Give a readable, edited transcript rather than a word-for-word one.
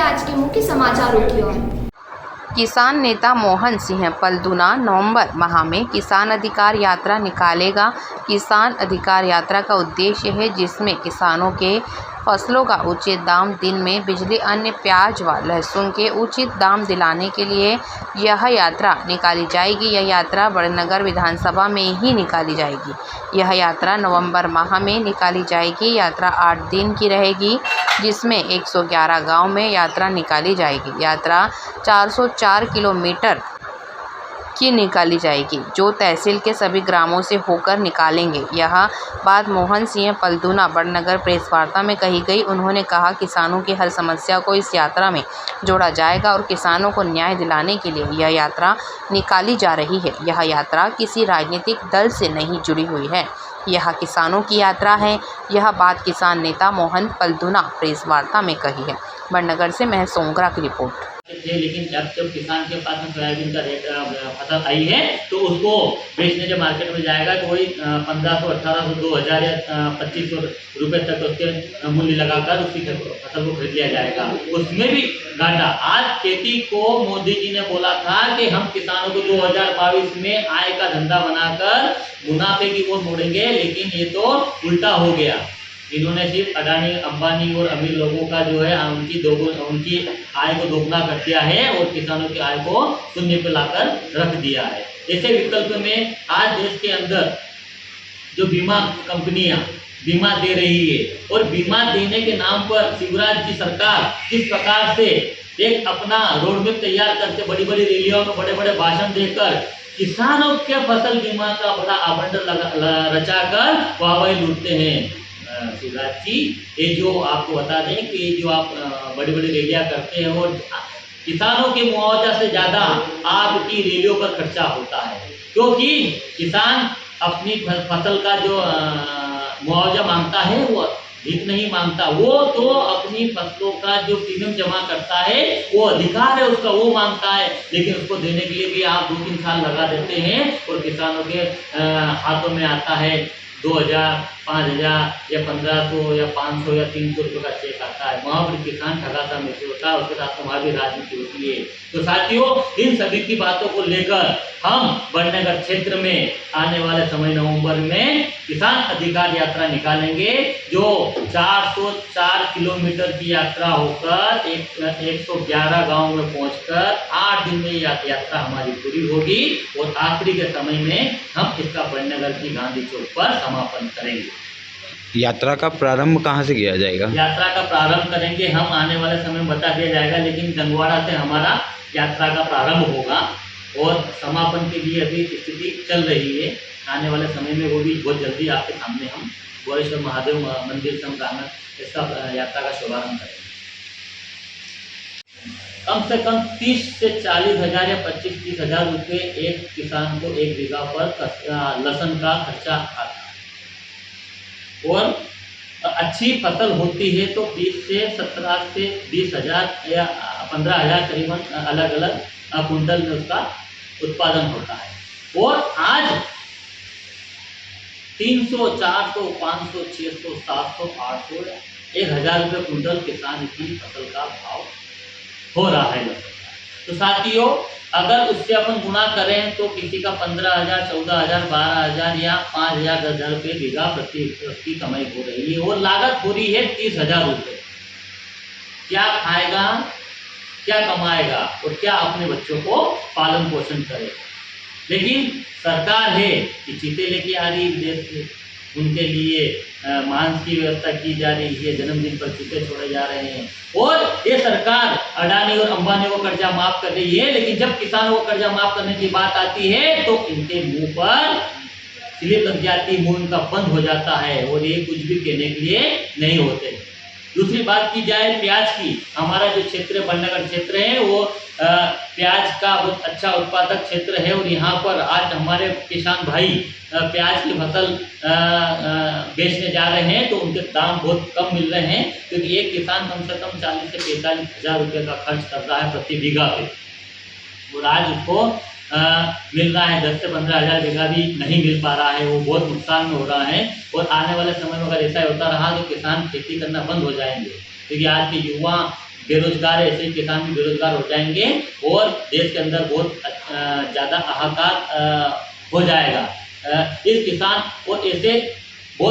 आज के मुख्य समाचारों की ओर। किसान नेता मोहन सिंह पलदुना नवंबर माह में किसान अधिकार यात्रा निकालेगा। किसान अधिकार यात्रा का उद्देश्य है जिसमें किसानों के फसलों का उचित दाम, दिन में बिजली, अन्य प्याज व लहसुन के उचित दाम दिलाने के लिए यह यात्रा निकाली जाएगी। यह यात्रा बड़नगर विधानसभा में ही निकाली जाएगी। यह यात्रा नवंबर माह में निकाली जाएगी। यात्रा 8 दिन की रहेगी जिसमें 111 गांव में यात्रा निकाली जाएगी। यात्रा 404 किलोमीटर की निकाली जाएगी जो तहसील के सभी ग्रामों से होकर निकालेंगे। यह बात मोहन सिंह पलदुना बड़नगर प्रेस वार्ता में कही गई। उन्होंने कहा किसानों की हर समस्या को इस यात्रा में जोड़ा जाएगा और किसानों को न्याय दिलाने के लिए यह यात्रा निकाली जा रही है। यह यात्रा किसी राजनीतिक दल से नहीं जुड़ी हुई है, यह किसानों की यात्रा है। यह बात किसान नेता मोहन पलदुना प्रेस वार्ता में कही है। बड़नगर से महज सोंगरा की रिपोर्ट। लेकिन जब किसान के पास में सोयाबीन का रेट फसल आई है तो उसको बेचने जब मार्केट में जाएगा तो वही 1500, 1800, 2000 या 2500 रुपये तक उसके मूल्य लगाकर उसकी फसल को खरीद लिया जाएगा। उसमें भी घाटा। आज खेती को मोदी जी ने बोला था कि हम किसानों को 2022 में आय का धंधा बनाकर मुनाफे की ओर मोड़ेंगे, लेकिन ये तो उल्टा हो गया। इन्होंने सिर्फ अडानी, अंबानी और अमीर लोगों का जो है उनकी आय को दोगुना कर दिया है और किसानों की आय को शून्य पे लाकर रख दिया है। ऐसे विकल्प में आज देश के अंदर जो बीमा कंपनियां बीमा दे रही है और बीमा देने के नाम पर शिवराज की सरकार किस प्रकार से एक अपना रोड मैप तैयार करके बड़ी बड़ी रैलियों में बड़े बड़े भाषण देकर किसानों के फसल बीमा का बड़ा आवंटन रचाकर वाहवाही लूटते हैं। शिवराज जी, ये जो आपको बता दें कि जो आप बड़ी बड़ी रैलियां करते हैं और किसानों के मुआवजा से ज्यादा आपकी रैलियों पर खर्चा होता है, क्योंकि किसान अपनी फसल का जो मुआवजा मांगता है वो अधिक नहीं मांगता। वो तो अपनी फसलों का जो प्रीमियम जमा करता है वो अधिकार है उसका, वो मांगता है, लेकिन उसको देने के लिए भी आप 2-3 साल लगा देते हैं और किसानों के हाथों में आता है 2000, 5000 या 1500 या 500 या 300 रुपये का चेक आता है। वहाँ पर किसान ठगाता में से होता है, उसके साथ वहाँ भी राजनीति होती है। तो साथियों, इन सभी की बातों को लेकर हम बड़नगर क्षेत्र में आने वाले समय नवंबर में किसान अधिकार यात्रा निकालेंगे, जो 404 किलोमीटर की यात्रा होकर 111 गाँव में पहुँचकर 8 दिन में यात्रा हमारी पूरी होगी और आखिरी के समय में हम इसका बड़नगर की गांधी चौक पर समापन करेंगे। यात्रा का प्रारंभ कहाँ से किया जाएगा? यात्रा का प्रारंभ करेंगे हम आने वाले समय में बता दिया जाएगा, लेकिन गंगवाड़ा से हमारा यात्रा का प्रारंभ होगा और समापन के लिए अभी स्थिति चल रही है। आने वाले समय में वो भी बहुत जल्दी आपके सामने हम गोरेश्वर महादेव मंदिर से हम इसका यात्रा का शुभारंभ करेंगे। कम से कम 30 से 40 हज़ार या 25-30 हज़ार रुपये एक किसान को 1 बीघा पर लहसुन का खर्चा आता है और अच्छी फसल होती है तो 20 से 17 से 20 हज़ार या 15 हज़ार करीबन अलग अलग कुंटल में उसका उत्पादन होता है। और आज 300, 400, 500, 600, 700, 800 या 1000 रुपये कुंटल किसान की फसल का भाव हो रहा है। तो साथियों, अगर उससे अपन गुणा करें तो किसी का 15,000, 14,000, 12,000 या 5,000, 10,000 रुपये बीघा प्रति की कमाई हो रही है और लागत हो रही है 30,000 रुपये। क्या खाएगा, क्या कमाएगा और क्या अपने बच्चों को पालन पोषण करेगा। लेकिन सरकार है कि चीते लेके आ रही विदेश से, उनके लिए मांस की व्यवस्था की जा रही है, जन्मदिन पर चीते छोड़े जा रहे हैं और ये सरकार अडानी और अंबानी को कर्जा माफ कर रही है। लेकिन जब किसानों को कर्जा माफ करने की बात आती है तो इनके मुंह पर स्लिप लग जाती, मुंह इनका बंद हो जाता है और ये कुछ भी कहने के लिए नहीं होते। दूसरी बात की जाए प्याज की, हमारा जो क्षेत्र बड़नगर क्षेत्र है वो प्याज का बहुत अच्छा उत्पादक क्षेत्र है और यहाँ पर आज हमारे किसान भाई प्याज की फसल बेचने जा रहे हैं तो उनके दाम बहुत कम मिल रहे हैं, क्योंकि एक किसान कम से कम 40 से 45 हज़ार रुपये का खर्च कर रहा है प्रति बीघा पे और आज उसको मिल रहा है 10 से 15 हज़ार बीघा भी नहीं मिल पा रहा है, वो बहुत नुकसान में हो रहा है। और आने वाले समय में अगर ऐसा होता रहा तो किसान खेती करना बंद हो जाएंगे, क्योंकि आज के युवा बेरोजगार है, ऐसे किसान भी बेरोजगार हो जाएंगे और देश के अंदर बहुत ज़्यादा हाहाकार हो जाएगा। इस किसान और ऐसे